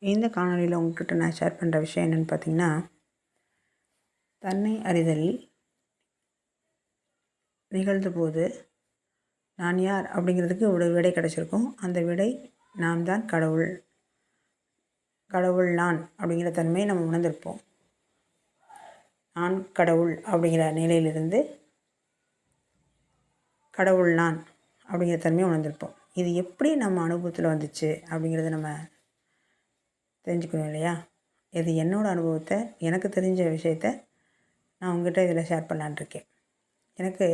இந்த காணொளியில் உங்ககிட்ட நான் ஷேர் பண்ணுற விஷயம் என்னென்னு பார்த்தீங்கன்னா, தன்னை அறிதலில் நிகழ்ந்தபோது நான் யார் அப்படிங்கிறதுக்கு ஒரு விடை கிடச்சிருக்கும். அந்த விடை நாம் தான் கடவுள், கடவுள் நான் அப்படிங்கிற தன்மையை நம்ம உணர்ந்திருப்போம். நான் கடவுள் அப்படிங்கிற நிலையிலிருந்து கடவுள் நான் அப்படிங்கிற தன்மையை உணர்ந்திருப்போம். இது எப்படி நம்ம அனுபவத்தில் வந்துச்சு அப்படிங்கிறத நம்ம தெரிஞ்சுக்கணும் இல்லையா? இது என்னோடய அனுபவத்தை, எனக்கு தெரிஞ்ச விஷயத்த நான் உங்கள்கிட்ட இதில் ஷேர் பண்ணலான்னு இருக்கேன். எனக்கு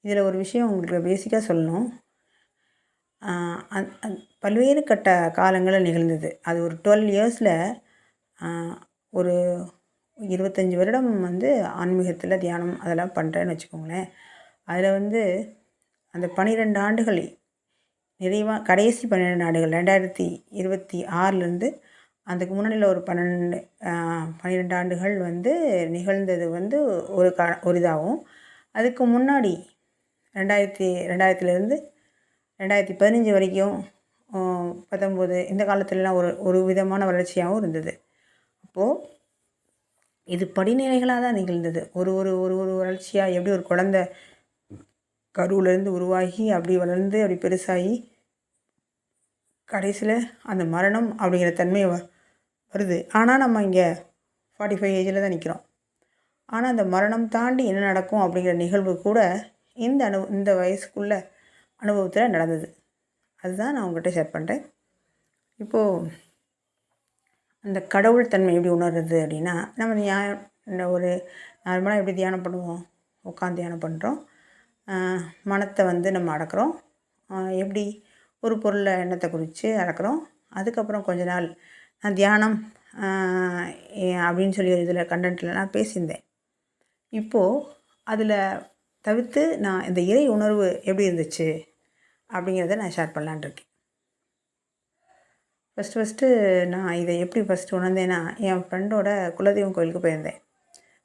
இதில் ஒரு விஷயம் உங்களுக்கு பேசிக்காக சொல்லணும். பல்வேறு கட்ட காலங்களில் நிகழ்ந்தது. அது ஒரு 12 இயர்ஸில் ஒரு 25 வருடம் வந்து ஆன்மீகத்தில் தியானம் அதெல்லாம் பண்ணுறேன்னு வச்சுக்கோங்களேன். அதில் வந்து அந்த 12 ஆண்டுகள் நிறைவாக கடைசி 12 ஆண்டுகள் 2026லேருந்து அதுக்கு முன்னாடியில் ஒரு 12 ஆண்டுகள் வந்து நிகழ்ந்தது வந்து ஒரு இதாகவும், அதுக்கு முன்னாடி 2000லேருந்து 2015 வரைக்கும் 19 இந்த காலத்துலலாம் ஒரு விதமான வளர்ச்சியாகவும் இருந்தது. அப்போது இது படிநிலைகளாக தான் நிகழ்ந்தது. ஒரு ஒரு ஒரு ஒரு வளர்ச்சியாக எப்படி ஒரு குழந்தை கருவிலேருந்து உருவாகி அப்படி வளர்ந்து அப்படி பெருசாகி கடைசியில் அந்த மரணம் அப்படிங்கிற தன்மை வருது. ஆனால் நம்ம இங்கே 45 ஏஜில் தான் நிற்கிறோம். ஆனால் அந்த மரணம் தாண்டி என்ன நடக்கும் அப்படிங்கிற நிகழ்வு கூட இந்த வயசுக்குள்ள அனுபவத்தில் நடந்தது. அதுதான் நான் உங்கள்கிட்ட ஷேர் பண்ணுறேன். இப்போது அந்த கடவுள் தன்மை எப்படி உணர்றது அப்படின்னா, நம்ம ஒரு நார்மலாக எப்படி தியானம் பண்ணுவோம், உட்காந்து தியானம் பண்ணுறோம். மனத்தை வந்து நம்ம அடக்கிறோம். எப்படி ஒரு பொருளை எண்ணத்தை குறித்து அடக்கிறோம். அதுக்கப்புறம் கொஞ்ச நாள் நான் தியானம் அப்படின்னு சொல்லி இதில் கண்டென்ட்டில் நான் பேசியிருந்தேன். இப்போது அதில் தவிர்த்து நான் இந்த இறை உணர்வு எப்படி இருந்துச்சு அப்படிங்கிறத நான் ஷேர் பண்ணலான்னு இருக்கேன். ஃபஸ்ட்டு நான் இதை எப்படி உணர்ந்தேன்னா, என் ஃப்ரெண்டோட குலதெய்வம் கோயிலுக்கு போயிருந்தேன்.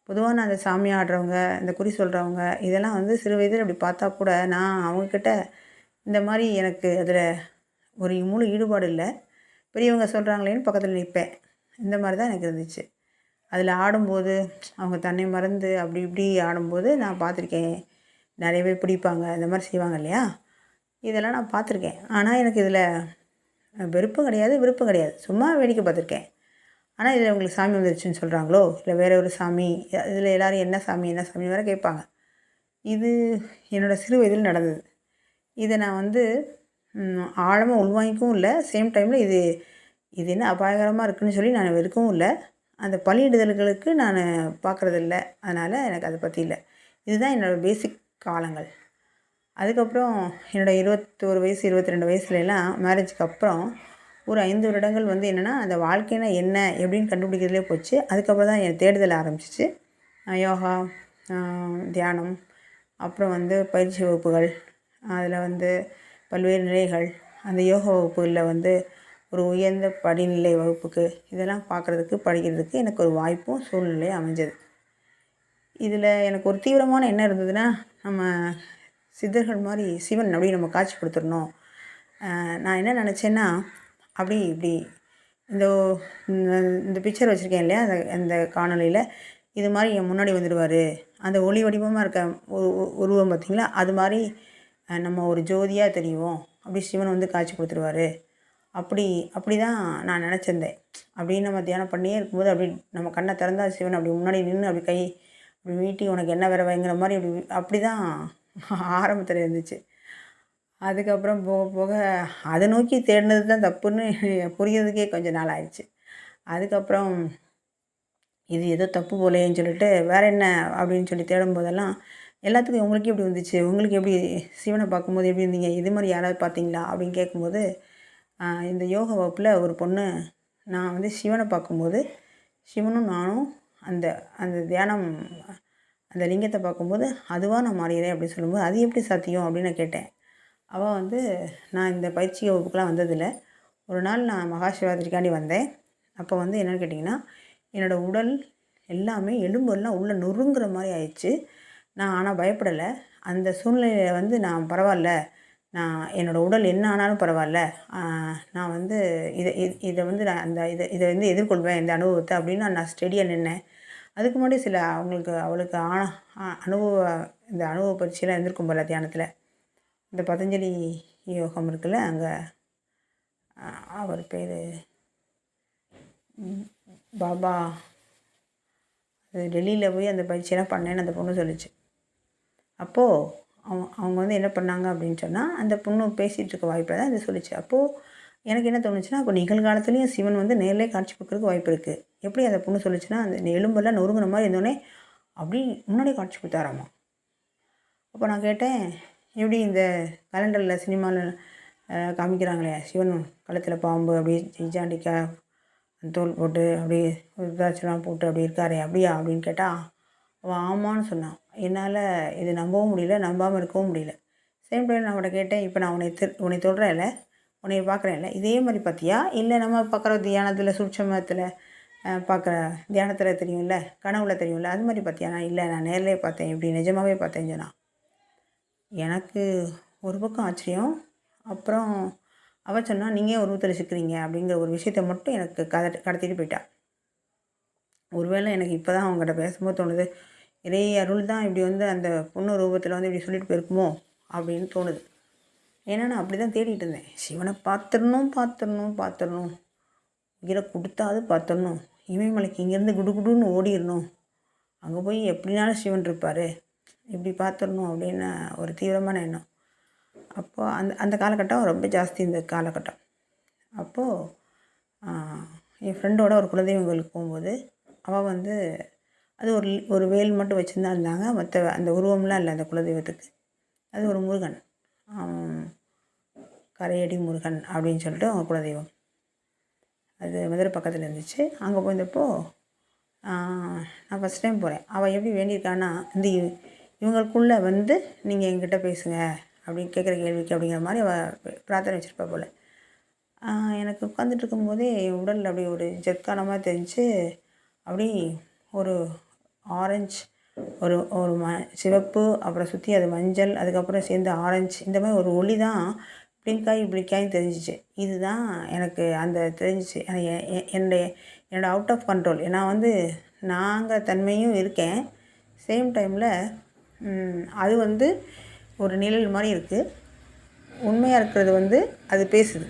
பொதுவாக நான் அந்த சாமி ஆடுறவங்க, இந்த குறி சொல்கிறவங்க இதெல்லாம் வந்து சிறு வயதில் அப்படி பார்த்தா கூட நான் அவங்கக்கிட்ட இந்த மாதிரி எனக்கு அதில் ஒரு முழு ஈடுபாடு இல்லை. பெரியவங்க சொல்கிறாங்களேன்னு பக்கத்தில் நிற்பேன். இந்த மாதிரி தான் எனக்கு இருந்துச்சு. அதில் ஆடும்போது அவங்க தன்னை மறந்து அப்படி இப்படி ஆடும்போது நான் பார்த்துருக்கேன். நிறைய பேர் பிடிப்பாங்க, இந்த மாதிரி செய்வாங்க இல்லையா? இதெல்லாம் நான் பார்த்துருக்கேன். ஆனால் எனக்கு இதில் வெறுப்பும் கிடையாது, விருப்பம் கிடையாது. சும்மா வேடிக்கை பார்த்துருக்கேன். ஆனால் இதில் உங்களுக்கு சாமி வந்துருச்சுன்னு சொல்கிறாங்களோ, இல்லை வேறு ஒரு சாமி, இதில் எல்லோரும் என்ன சாமி வேறு கேட்பாங்க. இது என்னோடய சிறு வயதில் நடந்தது. இதை நான் வந்து ஆழமாக உள்வாங்கிக்கவும் இல்லை. சேம் டைமில் இது என்ன அபாயகரமாக இருக்குதுன்னு சொல்லி நான் வெறுக்கவும் இல்லை. அந்த பலியிடுதல்களுக்கு நான் பார்க்குறதில்ல. அதனால் எனக்கு அதை பற்றி இல்லை. இதுதான் என்னோடய பேசிக் காலங்கள். அதுக்கப்புறம் என்னோடய 21 வயசு 22 வயசுலலாம் மேரேஜுக்கு அப்புறம் ஒரு 5 வருடங்கள் வந்து என்னென்னா, அந்த வாழ்க்கைனா என்ன எப்படின்னு கண்டுபிடிக்கிறதுலே போச்சு. அதுக்கப்புறம் தான் என் தேடுதல் ஆரம்பிச்சிச்சு. யோகா, தியானம், அப்புறம் வந்து பயிற்சி வகுப்புகள், அதில் வந்து பல்வேறு நிலைகள், அந்த யோகா வகுப்புகளில் வந்து ஒரு உயர்ந்த படிநிலை வகுப்புக்கு இதெல்லாம் பார்க்குறதுக்கு படிக்கிறதுக்கு எனக்கு ஒரு வாய்ப்பும் சூழ்நிலையும் அமைஞ்சது. இதில் எனக்கு ஒரு தீவிரமான என்ன இருந்ததுன்னா, நம்ம சித்தர்கள் மாதிரி சிவன் அப்படி நம்ம காட்சி கொடுத்துடணும். நான் என்ன நினச்சேன்னா, அப்படி இப்படி இந்த பிக்சர் வச்சுருக்கேன் இல்லையா, அந்த காணொலியில் இது மாதிரி என் முன்னாடி வந்துடுவார். அந்த ஒளி வடிவமாக இருக்க உருவம் பார்த்திங்களா, அது மாதிரி நம்ம ஒரு ஜோதியாக தெரியும். அப்படி சிவன் வந்து காட்சி கொடுத்துருவார். அப்படி தான் நான் நினச்சிருந்தேன். அப்படின்னு நம்ம தியானம் பண்ணியே இருக்கும்போது அப்படி நம்ம கண்ணை திறந்தா சிவன் அப்படி முன்னாடி நின்று அப்படி கை அப்படி நீட்டி உனக்கு என்ன வேங்கிற மாதிரி அப்படி தான் ஆரம்பத்தில் இருந்துச்சு. அதுக்கப்புறம் போக போக அதை நோக்கி தேடினது தான் தப்புன்னு புரியறதுக்கே கொஞ்சம் நாள் ஆயிடுச்சு. அதுக்கப்புறம் இது ஏதோ தப்பு போலேன்னு சொல்லிட்டு வேறு என்ன அப்படின்னு சொல்லி தேடும்போதெல்லாம் எல்லாத்துக்கும் உங்களுக்கு எப்படி வந்துச்சு, உங்களுக்கு எப்படி சிவனை பார்க்கும்போது எப்படி இருந்தீங்க, இது மாதிரி யாராவது பார்த்தீங்களா அப்படின்னு கேட்கும்போது, இந்த யோகா வகுப்பில் ஒரு பொண்ணு நான் வந்து சிவனை பார்க்கும்போது சிவனும் நானும் அந்த அந்த தியானம் அந்த லிங்கத்தை பார்க்கும்போது அதுவாக நான் மாறிடுறேன் அப்படின்னு சொல்லும்போது, அது எப்படி சாத்தியம் அப்படின்னு நான் கேட்டேன். அவள் வந்து நான் இந்த பயிற்சி வகுப்புக்கெலாம் வந்ததில்லை. ஒரு நாள் நான் மகா சிவராத்திரிக்காண்டி வந்தேன். அப்போ வந்து என்னென்னு கேட்டிங்கன்னா, என்னோடய உடல் எல்லாமே எலும்பெல்லாம் உள்ளே நொறுங்குற மாதிரி ஆயிடுச்சு. நான் ஆனால் பயப்படலை. அந்த சூழ்நிலையில் வந்து நான் பரவாயில்ல, நான் என்னோடய உடல் என்ன ஆனாலும் பரவாயில்ல, நான் வந்து இதை வந்து நான் இதை வந்து எதிர்கொள்வேன் இந்த அனுபவத்தை அப்படின்னு நான் ஸ்டெடியாக நின்னேன். அதுக்கு முன்னாடி சில அவளுக்கு அனுபவ இந்த அனுபவ பயிற்சியெல்லாம் இருந்திருக்கும் போல தியானத்தில். இந்த பதஞ்சலி யோகம் இருக்குல்ல, அங்கே அவர் பேர் பாபா, அது டெல்லியில் போய் அந்த பயிற்சியெல்லாம் பண்ணேன்னு அந்த பொண்ணு சொல்லிச்சு. அப்போது அவங்க வந்து என்ன பண்ணாங்க அப்படின்னு சொன்னால், அந்த பொண்ணு பேசிகிட்டு இருக்க வாய்ப்பில் தான் இதை சொல்லிச்சு. அப்போது எனக்கு என்ன தோணுச்சுன்னா, அப்போ நிகழ்காலத்துலேயும் சிவன் வந்து நேர்லேயே காட்சி கொடுக்குறதுக்கு வாய்ப்பு இருக்குது. எப்படி அந்த பொண்ணு சொல்லிச்சுன்னா, அந்த எலும்பெல்லாம் நொறுங்கின மாதிரி இருந்தோடனே அப்படி முன்னாடி காட்சி கொடுத்தாராமா. அப்போ நான் கேட்டேன், எப்படி இந்த கலண்டரில் சினிமாவில் காமிக்கிறாங்களே சிவன் கழுத்தில் பாம்பு அப்படியே ஜிஜாண்டிக்கா தோல் போட்டு அப்படியே ருத்ராட்சம்லாம் போட்டு அப்படி இருக்காரே அப்படியா அப்படின்னு கேட்டால், அவன் ஆமான்னு சொன்னான். என்னால் இது நம்பவும் முடியல, நம்பாமல் இருக்கவும் முடியல. சேம் டைம் நான் அவனை கேட்டேன், இப்போ நான் உன்னை தொடுறேன்ல, உன்னை பார்க்குறேன்ல, இதே மாதிரி பார்த்தியா, இல்லை நம்ம பார்க்குற தியானத்தில் சூட்சமத்தில் பார்க்குற தியானத்தில் தெரியும்ல, கனவுல தெரியும்ல, அது மாதிரி பார்த்தியா? நான் இல்லை, நான் நேரிலே பார்த்தேன், இப்படி நிஜமாகவே பார்த்தேன்னு சொன்னான். எனக்கு ஒரு பக்கம் ஆச்சரியம். அப்புறம் அவள் சொன்னால், நீங்கள் உருவத்தில் சிக்கிறீங்க அப்படிங்கிற ஒரு விஷயத்தை மட்டும் எனக்கு கடத்திட்டு போயிட்டா. ஒருவேளை எனக்கு இப்போ தான் அவங்ககிட்ட பேசும்போது தோணுது, இறை அருள் தான் இப்படி வந்து அந்த பொண்ணு ரூபத்தில் வந்து இப்படி சொல்லிட்டு போயிருக்குமோ அப்படின்னு தோணுது. ஏன்னா நான் அப்படி தான் தேடிட்டு இருந்தேன். சிவனை பார்த்துடணும், உயிரை கொடுத்தாது பார்த்துடணும், இமயமலைக்கு இங்கேருந்து குடுகுடுன்னு ஓடிடணும், அங்கே போய் எப்படினாலும் சிவன் இருப்பார், இப்படி பார்த்துடணும் அப்படின்னு ஒரு தீவிரமான எண்ணம். அப்போது அந்த காலகட்டம் ரொம்ப ஜாஸ்தி, இந்த காலகட்டம். அப்போது என் ஃப்ரெண்டோட ஒரு குலதெய்வம் கோயிலுக்கு போகும்போது அவள் வந்து அது ஒரு வேல் மட்டும் வச்சுருந்தா இருந்தாங்க, மற்ற அந்த உருவம்லாம் இல்லை அந்த குலதெய்வத்துக்கு. அது ஒரு முருகன், கரையடி முருகன் அப்படின்னு சொல்லிட்டு அவங்க குலதெய்வம். அது மதுரை பக்கத்தில் இருந்துச்சு. அங்கே போயிருந்தப்போ நான் ஃபஸ்ட் டைம் போகிறேன். அவள் எப்படி வேண்டியிருக்கான்னா, இவங்களுக்குள்ளே வந்து நீங்கள் என்கிட்ட பேசுங்க அப்படின்னு கேட்குற கேள்விக்கு அப்படிங்கிற மாதிரி அவள் பிரார்த்தனை வச்சுருப்பா போல். எனக்கு உட்காந்துட்டு இருக்கும்போதே உடலில் அப்படி ஒரு ஜெர்க்கான தெரிஞ்சு, அப்படி ஒரு ஆரஞ்சு, ஒரு ஒரு சிவப்பு, அப்புறம் சுற்றி அது மஞ்சள், அதுக்கப்புறம் சேர்ந்து ஆரஞ்சு, இந்த மாதிரி ஒரு ஒளி தான் பிளிங்காகி தெரிஞ்சிச்சு. இதுதான் எனக்கு அந்த தெரிஞ்சிச்சு. என்னோடய அவுட் ஆஃப் கண்ட்ரோல். நான் வந்து நாங்கள் தன்மையும் இருக்கேன், சேம் டைமில் அது வந்து ஒரு நிழல் மாதிரி இருக்குது. உண்மையாக இருக்கிறது வந்து அது பேசுது.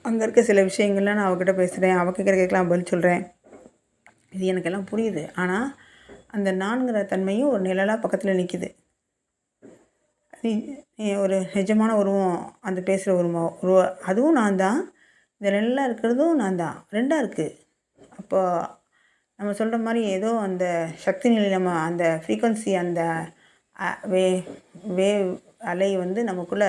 அங்கே இருக்க சில விஷயங்கள்லாம் நான் அவகிட்ட பேசுகிறேன், அவள் கேட்குறதுக்கெல்லாம் பதில் சொல்கிறேன். இது எனக்கெல்லாம் புரியுது. ஆனால் அந்த நான்கிற தன்மையும் ஒரு நிழலாக பக்கத்தில் நிற்கிது. ஒரு நிஜமான உருவம், அந்த பேசுகிற உருவம் அதுவும் நான் தான், இந்த நிழலாக இருக்கிறதும் நான் தான், ரெண்டாக இருக்குது. அப்போது நம்ம சொல்கிற மாதிரி ஏதோ அந்த சக்தி நிலை, நம்ம அந்த ஃப்ரீக்வன்சி, அந்த வேவ் அலை வந்து நமக்குள்ளே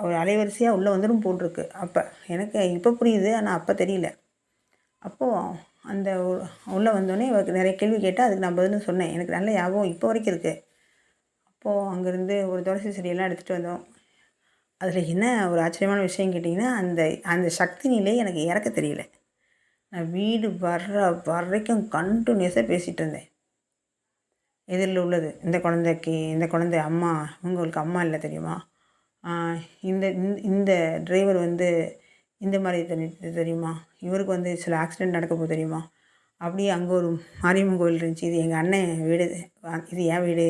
ஒரு அலைவரிசையாக உள்ளே வந்துடும் போட்டிருக்கு. அப்போ எனக்கு இப்போ புரியுது, ஆனால் அப்போ தெரியல. அப்போது அந்த உள்ளே வந்தோடனே அவருக்கு நிறைய கேள்வி கேட்டால் அதுக்கு நான் பதிலும் சொன்னேன். எனக்கு நல்ல ஞாபகம் இப்போ வரைக்கும் இருக்குது. அப்போது அங்கேருந்து ஒரு துளசி செடியெல்லாம் எடுத்துகிட்டு வந்தோம். அதில் என்ன ஒரு ஆச்சரியமான விஷயம் கேட்டிங்கன்னா, அந்த சக்தி நிலை எனக்கு இறக்க தெரியல. நான் வீடு வரைக்கும் கண்டினியூஸாக பேசிகிட்டு இருந்தேன். எதிரில் உள்ளது, இந்த குழந்தை அம்மா, உங்களுக்கு அம்மா இல்லை தெரியுமா, இந்த டிரைவர் வந்து இந்த மாதிரி தெரியுமா, இவருக்கு வந்து சில ஆக்சிடெண்ட் நடக்க போகுது தெரியுமா, அப்படியே அங்கே ஒரு மாரியம்மன் கோவில் இருந்துச்சு, இது எங்கள் அண்ணன் வீடு, இது என் வீடு,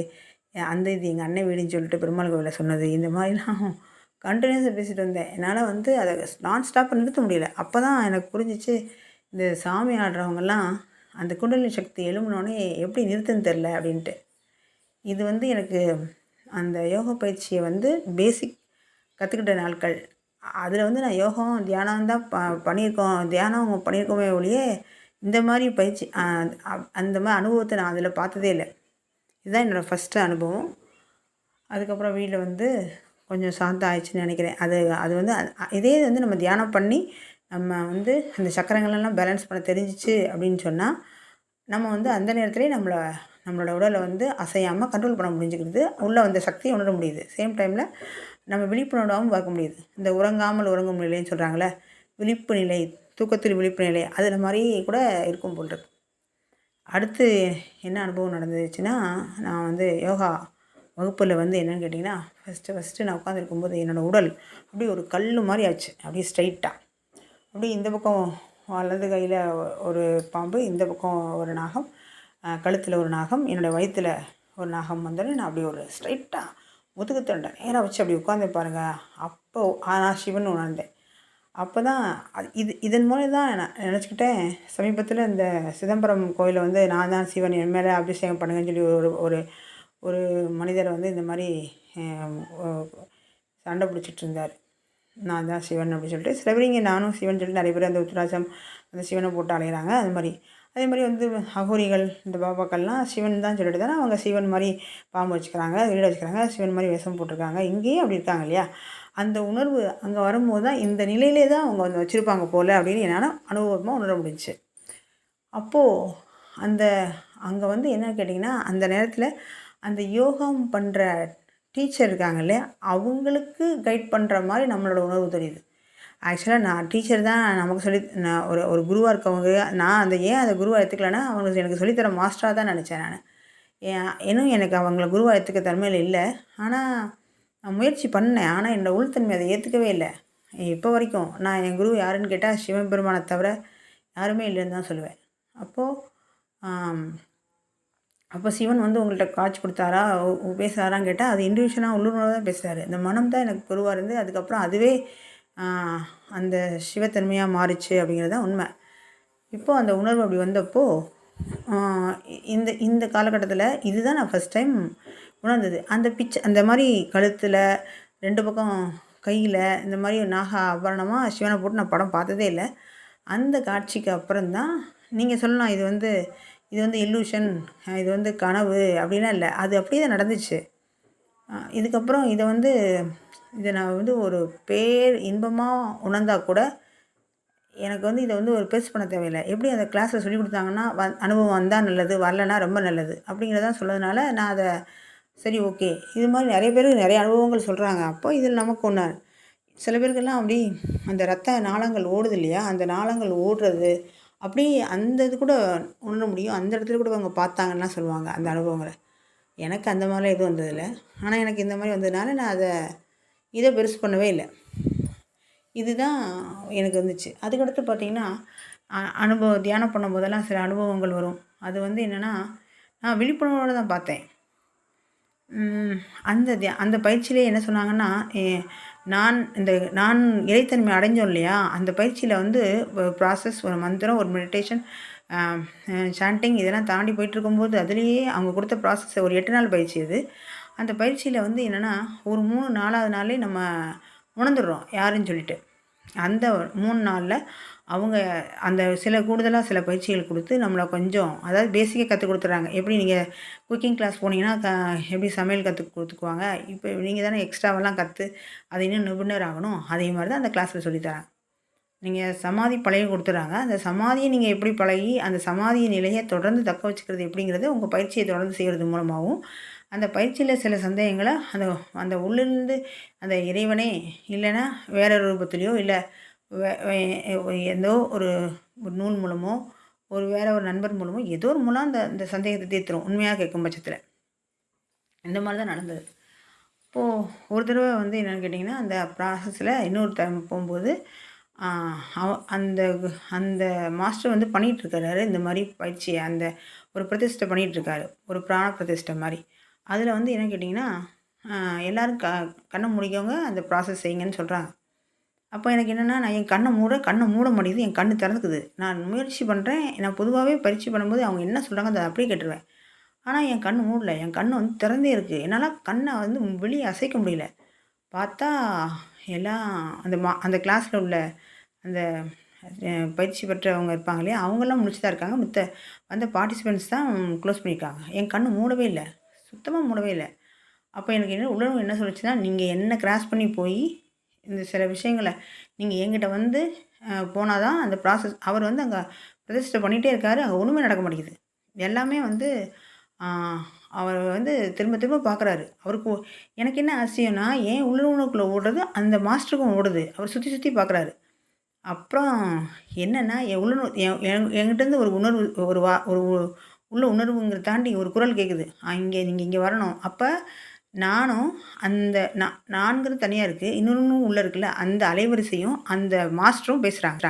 இது எங்கள் அண்ணன் வீடுன்னு சொல்லிட்டு பெருமாள் கோவிலில் சொன்னது, இந்த மாதிரிலாம் கண்டினியூஸாக பேசிகிட்டு வந்தேன். என்னால் வந்து அதை நான் ஸ்டாப் நிறுத்த முடியல. அப்போ தான் எனக்கு புரிஞ்சிச்சு, இந்த சாமி ஆடுறவங்கெல்லாம் அந்த குண்டலினி சக்தி எழும்பினோடனே எப்படி நிறுத்துன்னு தெரில அப்படின்ட்டு. இது வந்து எனக்கு அந்த யோகா பயிற்சியை வந்து பேசிக் கற்றுக்கிட்ட நாட்கள். அதில் வந்து நான் யோகம் தியானம் தான் தியானம் பண்ணியிருக்கோமே ஒழிய இந்த மாதிரி பயிற்சி அந்த மாதிரி அனுபவத்தை நான் அதில் பார்த்ததே இல்லை. இதுதான் என்னோடய ஃபஸ்ட்டு அனுபவம். அதுக்கப்புறம் வீட்டில் வந்து கொஞ்சம் சாந்தம் ஆயிடுச்சுன்னு நினைக்கிறேன். அது வந்து இதே வந்து நம்ம தியானம் பண்ணி நம்ம வந்து அந்த சக்கரங்களெல்லாம் பேலன்ஸ் பண்ண தெரிஞ்சிச்சு அப்படின்னு சொன்னால், நம்ம வந்து அந்த நேரத்துலேயே நம்மளோட உடலை வந்து அசையாமல் கண்ட்ரோல் பண்ண முடிஞ்சுக்கிறது, உள்ளே வந்த சக்தியை உணர முடியுது. சேம் டைமில் நம்ம விழிப்புணர்வாகவும் பார்க்க முடியுது. இந்த உறங்காமல் உறங்கும் நிலைன்னு சொல்கிறாங்களே, விழிப்பு நிலை, தூக்கத்தில் விழிப்பு நிலை, அதில் மாதிரி கூட இருக்கும் போல் இருக்கு. அடுத்து என்ன அனுபவம் நடந்துச்சுன்னா, நான் வந்து யோகா வகுப்பில் வந்து என்னென்னு கேட்டிங்கன்னா, ஃபஸ்ட்டு நான் உட்காந்துருக்கும்போது என்னோடய உடல் அப்படியே ஒரு கல் மாதிரி ஆச்சு. அப்படியே ஸ்ட்ரைட்டாக அப்படியே இந்த பக்கம் வலது கையில் ஒரு பாம்பு, இந்த பக்கம் ஒரு நாகம், கழுத்தில் ஒரு நாகம், என்னோடய வயிற்றில் ஒரு நாகம் வந்தோடனே நான் அப்படியே ஒரு ஸ்ட்ரைட்டாக முதுகு தண்டை நேராக வச்சு அப்படி உட்காந்து பாருங்க. அப்போ நான் சிவன் உணர்ந்தேன். அப்போ தான் இதன் மூலம் தான் நான் நினச்சிக்கிட்டேன். சமீபத்தில் இந்த சிதம்பரம் கோயிலில் வந்து நான் தான் சிவன், என் மேலே அபிஷேகம் பண்ணுங்கன்னு சொல்லி ஒரு ஒரு ஒரு மனிதர் வந்து இந்த மாதிரி சண்டை பிடிச்சிட்டு இருந்தார். நான் தான் சிவன் அப்படின்னு சொல்லிட்டு சில பேர் இங்கே நானும் சிவன் சொல்லிட்டு நிறைய பேர் அந்த உத்திராஜம் அந்த சிவனை போட்டு அலைகிறாங்க. அதே மாதிரி வந்து அகோரிகள் இந்த பாபாக்கள்லாம் சிவன் தான் சொல்லிட்டு தானே அவங்க சிவன் மாதிரி பாம்பு வச்சுக்கிறாங்க, வீடு வச்சுக்கிறாங்க, சிவன் மாதிரி விஷம் போட்டிருக்காங்க. இங்கேயும் அப்படி இருக்காங்க இல்லையா? அந்த உணர்வு அங்கே வரும்போது தான் இந்த நிலையிலே தான் அவங்க வந்து வச்சுருப்பாங்க போல் அப்படின்னு என்னால் அனுபவமாக உணர முடிஞ்சிச்சு. அப்போது அந்த அங்கே வந்து என்ன கேட்டிங்கன்னா, அந்த நேரத்தில் அந்த யோகம் பண்ணுற டீச்சர் இருக்காங்க இல்லையா, அவங்களுக்கு கைட் பண்ணுற மாதிரி நம்மளோட உணர்வு தெரியுது. ஆக்சுவலாக நான் டீச்சர் தான் நமக்கு நான் ஒரு ஒரு குருவாக இருக்கவங்க. நான் அந்த குருவாக எடுத்துக்கலன்னா அவங்க எனக்கு சொல்லித்தர மாஸ்டராக தான் நினச்சேன் நான். இன்னும் எனக்கு அவங்கள குருவாக எடுத்துக்க தன்மையில் இல்லை. ஆனால் நான் முயற்சி பண்ணேன். ஆனால் என்னோடய உள்தன்மை அதை ஏற்றுக்கவே இல்லை. இப்போ வரைக்கும் நான் என் குரு யாருன்னு கேட்டால் சிவபெருமானை தவிர யாருமே இல்லைன்னு தான் சொல்லுவேன். அப்போ சிவன் வந்து உங்கள்கிட்ட காட்சி கொடுத்தாரா, பேசுகிறாரான்னு கேட்டால் அது இண்டிவிஜுவலாக உள்ளுணர்வாக தான் பேசுகிறாரு. இந்த மனம் தான் எனக்கு குருவாக இருந்து அதுக்கப்புறம் அதுவே அந்த சிவத்தன்மையாக மாறிச்சு அப்படிங்கிறது தான் உண்மை. இப்போது அந்த உணர்வு அப்படி வந்தப்போ இந்த இந்த காலகட்டத்தில் இதுதான் நான் ஃபஸ்ட் டைம் உணர்ந்தது. அந்த மாதிரி கழுத்தில் 2 பக்கம் கையில் இந்த மாதிரி நாக ஆபரணமாக சிவனை போட்டு நான் படம் பார்த்ததே இல்லை. அந்த காட்சிக்கு அப்புறம் தான் நீங்கள் சொல்லலாம் இது வந்து இல்லூஷன், இது வந்து கனவு அப்படிலாம் இல்லை. அது அப்படியே தான் நடந்துச்சு. இதுக்கப்புறம் இதை நான் வந்து ஒரு இன்பமாக உணர்ந்தால் கூட எனக்கு வந்து இதை வந்து ஒரு பெருசு பண்ண தேவையில்லை. எப்படி அந்த கிளாஸில் சொல்லி கொடுத்தாங்கன்னா அனுபவம் வந்தால் நல்லது, வரலன்னா ரொம்ப நல்லது அப்படிங்கிறதான் சொன்னதுனால நான் அதை சரி ஓகே. இது மாதிரி நிறைய பேர் நிறைய அனுபவங்கள் சொல்கிறாங்க. அப்போ இதில் நமக்கு ஒன்று சில பேருக்கெல்லாம் அப்படி அந்த ரத்த நாளங்கள் ஓடுது இல்லையா, அந்த நாளங்கள் ஓடுறது அப்படி அந்த இது கூட உணர முடியும். அந்த இடத்துல கூட அவங்க பார்த்தாங்கன்னா சொல்லுவாங்க அந்த அனுபவங்களை. எனக்கு அந்த மாதிரிலாம் எதுவும் வந்ததில்லை. ஆனால் எனக்கு இந்த மாதிரி வந்ததுனால நான் இதை பெருசு பண்ணவே இல்லை. இதுதான் எனக்கு வந்துச்சு. அதுக்கடுத்து பார்த்திங்கன்னா தியானம் பண்ணும்போதெல்லாம் சில அனுபவங்கள் வரும். அது வந்து என்னென்னா நான் விழிப்புணர்வோடு தான் பார்த்தேன். அந்த பயிற்சியிலே என்ன சொன்னாங்கன்னா, நான் இறைத்தன்மை அடைஞ்சோம் இல்லையா, அந்த பயிற்சியில் வந்து ப்ராசஸ், ஒரு மந்திரம், ஒரு மெடிடேஷன், சாண்டிங் இதெல்லாம் தாண்டி போயிட்டுருக்கும்போது அதுலேயே அவங்க கொடுத்த ப்ராசஸ் ஒரு 8 நாள் பயிற்சி அது. அந்த பயிற்சியில் வந்து என்னென்னா ஒரு 3-4வது நாளே நம்ம உணர்ந்துடுறோம் யாருன்னு சொல்லிட்டு. அந்த 3 நாளில் அவங்க அந்த கூடுதலாக சில பயிற்சிகள் கொடுத்து நம்மளை கொஞ்சம் அதாவது பேசிக்காக கற்றுக் கொடுத்துட்றாங்க. எப்படி நீங்கள் குக்கிங் கிளாஸ் போனீங்கன்னா எப்படி சமையல் கொடுத்துக்குவாங்க. இப்போ நீங்கள் தானே எக்ஸ்ட்ராவெல்லாம் அது இன்னும் நிபுணர் ஆகணும். அதே மாதிரி தான் அந்த கிளாஸில் சொல்லித்தராங்க. நீங்கள் சமாதி பழகி கொடுத்துட்றாங்க. அந்த சமாதியை நீங்கள் எப்படி பழகி அந்த சமாதி நிலையை தொடர்ந்து தக்க வச்சுக்கிறது எப்படிங்கிறது உங்கள் பயிற்சியை தொடர்ந்து செய்கிறது மூலமாகவும், அந்த பயிற்சியில் சில சந்தேகங்களை அந்த உள்ளிருந்து அந்த இறைவனே இல்லைன்னா வேறு ரூபத்துலேயோ இல்லை ஏதோ ஒரு நூல் மூலமோ வேறு ஒரு நண்பர் மூலமோ ஏதோ ஒரு மூலம் அந்த சந்தேகத்தை தீர்த்துரும் உண்மையாக கேட்கும் பட்சத்தில். இந்த மாதிரி தான் நடந்தது. இப்போது ஒரு தடவை வந்து என்னென்னு கேட்டிங்கன்னா அந்த ப்ராசஸில் இன்னொரு டைம் போகும்போது அந்த அந்த மாஸ்டர் வந்து பண்ணிகிட்ருக்காரு இந்த மாதிரி பயிற்சியை ஒரு பிரதிஷ்டை பண்ணிகிட்ருக்காரு, ஒரு பிராண பிரதிஷ்டை மாதிரி. அதில் வந்து என்ன கேட்டிங்கன்னா எல்லோரும் கண்ணை முடிக்கவங்க அந்த ப்ராசஸ் செய்யுங்கன்னு சொல்கிறாங்க. அப்போ எனக்கு என்னென்னா நான் என் கண்ணை மூட முடியுது, என் கண் திறந்துக்குது. நான் முயற்சி பண்ணுறேன். நான் பொதுவாகவே பயிற்சி பண்ணும்போது அவங்க என்ன சொல்கிறாங்க அதை அப்படியே கேட்டுருவேன். ஆனால் என் கண் மூடல, என் கண் வந்து திறந்தே இருக்குது. என்னால் கண்ணை வந்து வெளியே அசைக்க முடியல. பார்த்தா எல்லாம் அந்த கிளாஸில் உள்ள அந்த பயிற்சி பெற்றவங்க இருப்பாங்க இல்லையா, அவங்கெல்லாம் முடிச்சு தான் இருக்காங்க. வந்த பார்ட்டிசிபெண்ட்ஸ் தான் க்ளோஸ் பண்ணியிருக்காங்க. என் கண் மூடவே இல்லை, சுத்தமாக மூடவே இல்லை. அப்போ எனக்கு உணர்வு என்ன சொல்லிச்சுன்னா, நீங்கள் என்ன கிராஸ் பண்ணி போய் இந்த சில விஷயங்களை நீங்கள் என்கிட்ட வந்து போனால் தான் அந்த ப்ராசஸ். அவர் வந்து அங்கே பிரதிஷ்டை பண்ணிகிட்டே இருக்காரு, அங்கே ஒன்றுமே நடக்க மாட்டேங்குது. எல்லாமே வந்து அவர் வந்து திரும்ப திரும்ப பார்க்குறாரு. அவருக்கு எனக்கு என்ன ஆச்சரியம்னா ஏன் உள்ளுணர்வுக்குள்ளே ஓடுறது அந்த மாஸ்டருக்கும் ஓடுது. அவர் சுற்றி சுற்றி பார்க்குறாரு. அப்புறம் என்னென்னா என்கிட்டேருந்து ஒரு உணர்வு ஒரு உள்ள உணர்வுங்கிற தாண்டி ஒரு குரல் கேட்குது. நீங்கள் இங்கே வரணும். அப்போ நானும் அந்த நான்கிறது தனியா இருக்கு. இன்னொன்னும் உள்ள இருக்குல்ல, அந்த அலைவரிசையும் அந்த மாஸ்டரும் பேசுறாங்க.